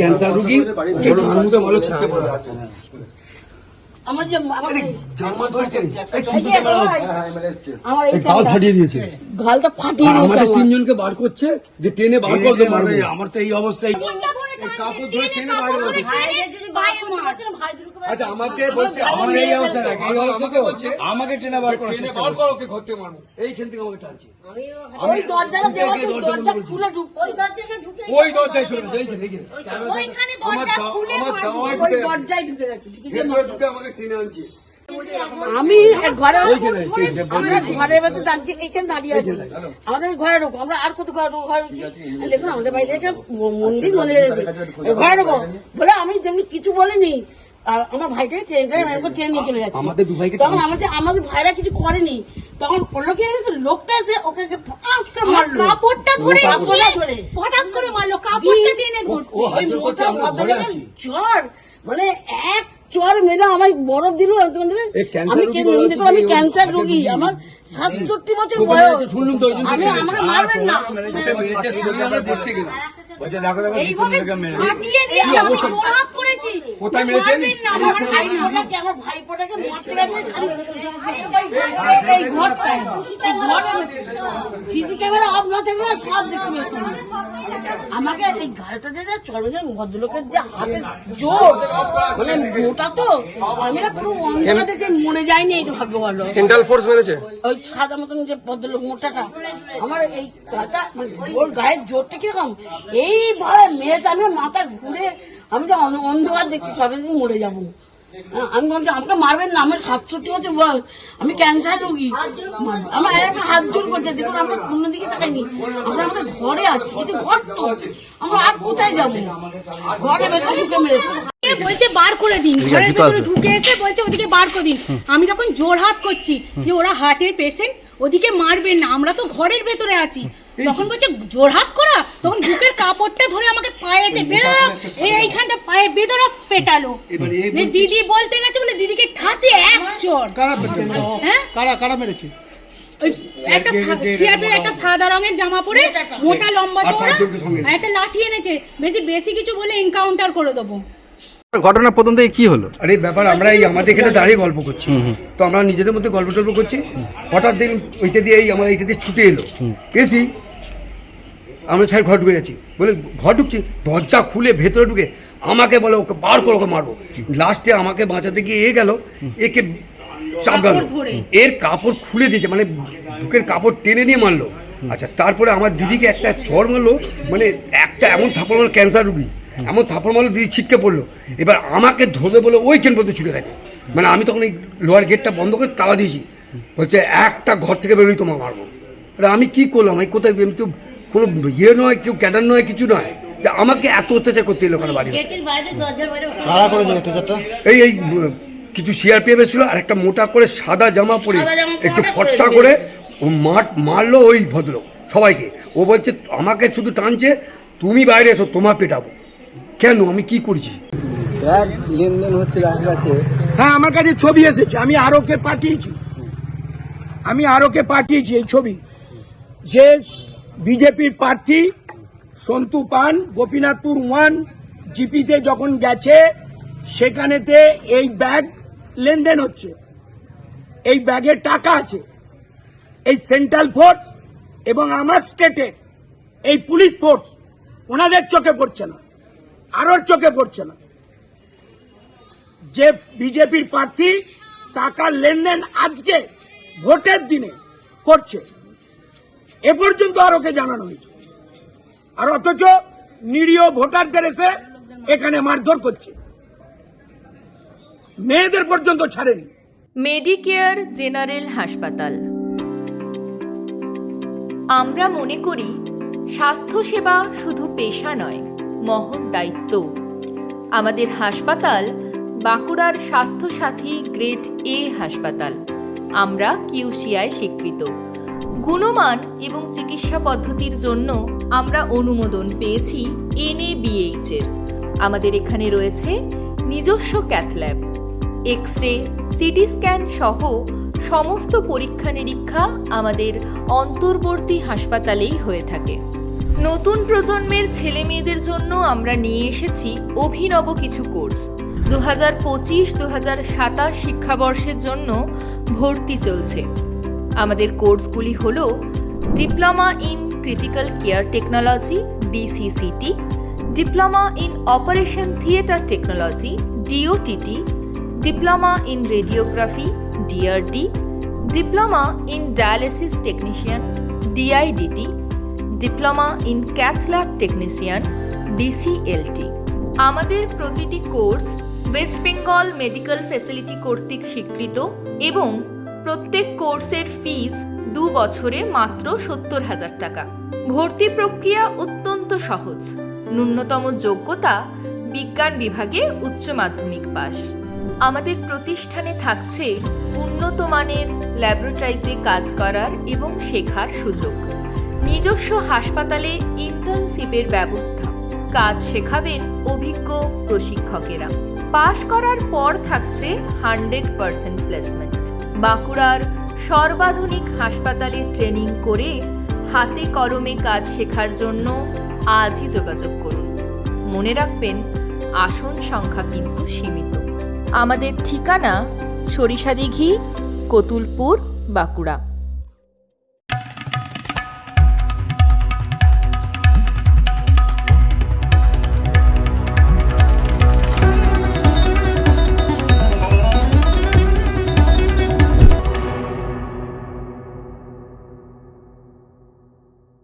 Cancer রোগী মুখে ভালো ছিটকে পড়ে আমার যে জামা ধরেছে এই সিসি ক্যামেরা আমার এই গাল ফাটিয়ে দিয়েছে, গালটা ফাটিয়ে দিয়েছে। আমাদের তিনজনকে বার করছে যে ট্রেনে বার করতে মারবে। আমার তো এই অবস্থায় কাপড় ধরে ট্রেনে বার করবে। আচ্ছা আমাকে বলছে আমার এই অবস্থা রাখে, এই অবস্থাতে বলছে আমাকে ট্রেনে বার করো, ট্রেনে বার করো, ওকে ঘর থেকে মারবো। এইখান থেকে আমাকে টানছে, ওই দরজাটা দেওয়া তো দরজা খুলে ঢুকছে, ওই দরজাটা ঢুকে ওই দরজায় চলে গেছে। ওইখানে আমার দাওয়ায় ওই দরজায় ঢুকে গেছে, ঢুকে আমাকে ট্রেনে আনছে। আমি ঘরে আমরা ঘরের ভেতর দাঁড়িয়ে এখানে দাঁড়িয়ে আছি, আমাদের ঘরে ঢোকো, আমরা আর কত ঘরে ঢোকো, দেখুন আমাদের বাড়িতে একটা মন্দির ঘরে ঢোকো বলে আমি যেমনি কিছু বলিনি। আমার ভাইটাকে ট্রেন নিয়ে চলে যাচ্ছে, তখন আমাদের ভাইরা কিছু করেনি, তখন করলো কি লোকটা এসে ওকে কাপড়টা ধরে পটাশ করে মারলো, কাপড়টা টেনে ধরছে। জ্বর মানে এক চর মেলা আমায় বরফ দিল। আমি ক্যান্সার রোগী, আমার 67 বছর বয়স, আমি আমাকে মারবেন না। কোথায় মেরেছেন? আমার ভাইপোটাকে মারতে গেছে এই ঘরটায়, সিসি ক্যামেরা অফ না থাকলে সব দেখতে পেতাম। আমাকে এই গাড়িটা যে চরমের ভদ্রলোকের যে হাতের জোর মানে মোটা, তো আমি না পুরো অন্ধকার দেখে মনে যায়নি। এটা ভাগ্য ভালো সেন্ট্রাল ফোর্স মেরেছে, ওই সাদা মতন যে ভদ্রলোক মোটাটা, আমার এই ওর গায়ের জোরটা কিরকম, এইভাবে মেয়েটা আমি মাথা ঘুরে আমি যে অন্ধকার দেখছি সবে মরে যাবো। আমি বলছি আমাকে মারবেন না, আমার 67 বছর বয়স, আমি ক্যান্সার রোগী, আমার একটা হাত জোর করছে। দেখুন আমরা অন্যদিকে তাকাইনি, আমরা আমাদের ঘরে আছি, কিন্তু ঘর তো আমরা আর কোথায় যাবো, ঘরে ভেতরে ঢুকে মেরেছে। বলছে বার করে দিন, ঘরের ভেতরে ঢুকে এসে বলছে ওদিকে বার করে দিন। আমি তখন জোর হাত করছি যে ওরা হার্টের পেশেন্ট, ওদিকে মারবেন না, আমরা তো ঘরের ভেতরে আছি। তখন বলছে জোর হাত করা, তখন বুকের কাপড়টা ধরে আমাকে পায়েতে বেদরা, এইখানটা পায়ে বেদরা পেটালো। দিদি বলতে গেছে বলে দিদিকে ঠাসিয়ে এক চোর। হ্যাঁ কারা মেরেছে? একটা সিআরপির একটা সাদা রঙের জামা পরে মোটা লম্বা চওড়া একটা লাঠি এনেছে, বেশি কিছু বলে এনকাউন্টার করে দেবো। ঘটনা প্রথম থেকে কি হলো? আরে ব্যাপার, আমরা এই আমাদের এখানে দাঁড়িয়ে গল্প করছি, তো আমরা নিজেদের মধ্যে গল্প টল্প করছি, হঠাৎ দিন ওইটা দিয়ে আমরা এইটা দিয়ে ছুটে এলো, এসি আমরা স্যার ঘর ঢুকে যাচ্ছি, বলে ঘর ঢুকছি, দরজা খুলে ভেতরে ঢুকে আমাকে বলে ওকে বার করে ওকে মারবো। লাস্টে আমাকে বাঁচাতে গিয়ে গেল, একে চাপ গেল, এর কাপড় খুলে দিয়েছে, মানে বুকের কাপড় টেনে নিয়ে মারলো। আচ্ছা তারপরে আমার দিদিকে একটা চড় মারলো, মানে একটা এমন থাপড় মারলো, ক্যান্সার রুগী এমন থাপড় মারলো, দিদি ছিটকে পড়লো। এবার আমাকে ধরবে বলে ওই কেন পর্যন্ত ছুটে গেছে, মানে আমি তখন এই লোহার গেটটা বন্ধ করে তালা দিয়েছি, বলছে একটা ঘর থেকে বেরোই তোমাকে মারবো। আমি কি করলাম, আমি কোথায়, আমি তো কোনো ইয়ে নয়, কেউ ক্যাডার নয়, কিছু নয়, যে আমাকে এত অত্যাচার করতে এলো কেন বাড়ি? এই এই কিছু সিআরপিএফ ছিল, আর একটা মোটা করে সাদা জামা পরে একটু ফর্সা করে ও মারলো ওই ভদ্রলোক সবাইকে। ও বলছে আমাকে শুধু টানছে, তুমি বাইরে এসো তোমার পেটাবো। কেন, আমি কি করছি? লেনদেন হচ্ছে আমার কাছে। হ্যাঁ আমার কাছে ছবি এসেছে, আমি আরোকে পাঠিয়েছি এই ছবি, যে বিজেপির প্রার্থী সন্তু পান গোপীনাথপুর 1 জিপিতে যখন গেছে, সেখানেতে এই ব্যাগ লেনদেন হচ্ছে, এই ব্যাগে টাকা আছে। এই সেন্ট্রাল ফোর্স এবং আমার স্টেটের এই পুলিশ ফোর্স ওনাদের চোখে পড়ছে না, আরোর চোখে পড়ছে না, যে বিজেপির প্রার্থী টাকার লেনদেন আজকে ভোটের দিনে করছে, এ পর্যন্ত আরোকে জানানো হয়েছে। আর অথচ নিরীহ ভোটারদের এসে এখানে মারধর করছে, মেয়েদের পর্যন্ত ছাড়েনি। মেডিকেয়ার জেনারেল হাসপাতাল। আমরা মনে করি স্বাস্থ্যসেবা শুধু পেশা নয়, মহৎ দায়িত্ব। আমাদের হাসপাতাল বাঁকুড়ার স্বাস্থ্যসাথী গ্রেড এ হাসপাতাল। আমরা কিউসিআই স্বীকৃত। গুণমান এবং চিকিৎসা পদ্ধতির জন্য আমরা অনুমোদন পেয়েছি NABH এর। আমাদের এখানে রয়েছে নিজস্ব cath lab, x-ray, CT scan সহ সমস্ত পরীক্ষা নিরীক্ষা আমাদের অন্তর্বর্তী হাসপাতালেই হয়ে থাকে। নতুন প্রজন্মের ছেলে মেয়েদের জন্য আমরা নিয়ে এসেছি অভিনব কিছু কোর্স। 2025-2027 শিক্ষাবর্ষের জন্য ভর্তি চলছে। আমাদের কোর্সগুলি হল diploma in critical care technology DCCT, diploma in operation theatre technology DOTT, diploma in radiography DRD, diploma in dialysis technician DIDT, diploma in cath lab technician DCLT। আমাদের প্রতিটি course West Bengal medical facility কর্তৃক স্বীকৃত এবং প্রত্যেক কোর্সের ফিজ 2 বছরে মাত্র 70,000 টাকা। ভর্তি প্রক্রিয়া অত্যন্ত সহজ। ন্যূনতম যোগ্যতা বিজ্ঞান বিভাগে উচ্চ মাধ্যমিক পাস। আমাদের প্রতিষ্ঠানে থাকছে উন্নত মানের ল্যাবরেটরিতে কাজ করার এবং শেখার সুযোগ। নিজস্ব হাসপাতালে ইন্টার্নশিপের ব্যবস্থা। কাজ শেখাবেন অভিজ্ঞ প্রশিক্ষকেরা। পাশ করার পর থাকছে 100% প্লেসমেন্ট। বাঁকুড়ার সর্বাধুনিক হাসপাতালে ট্রেনিং করে হাতে কলমে কাজ শেখার জন্য আজই যোগাযোগ করুন। মনে রাখবেন, আসন সংখ্যা কিন্তু সীমিত। আমাদের ঠিকানা সরিষাদিঘি, কতুলপুর, বাঁকুড়া।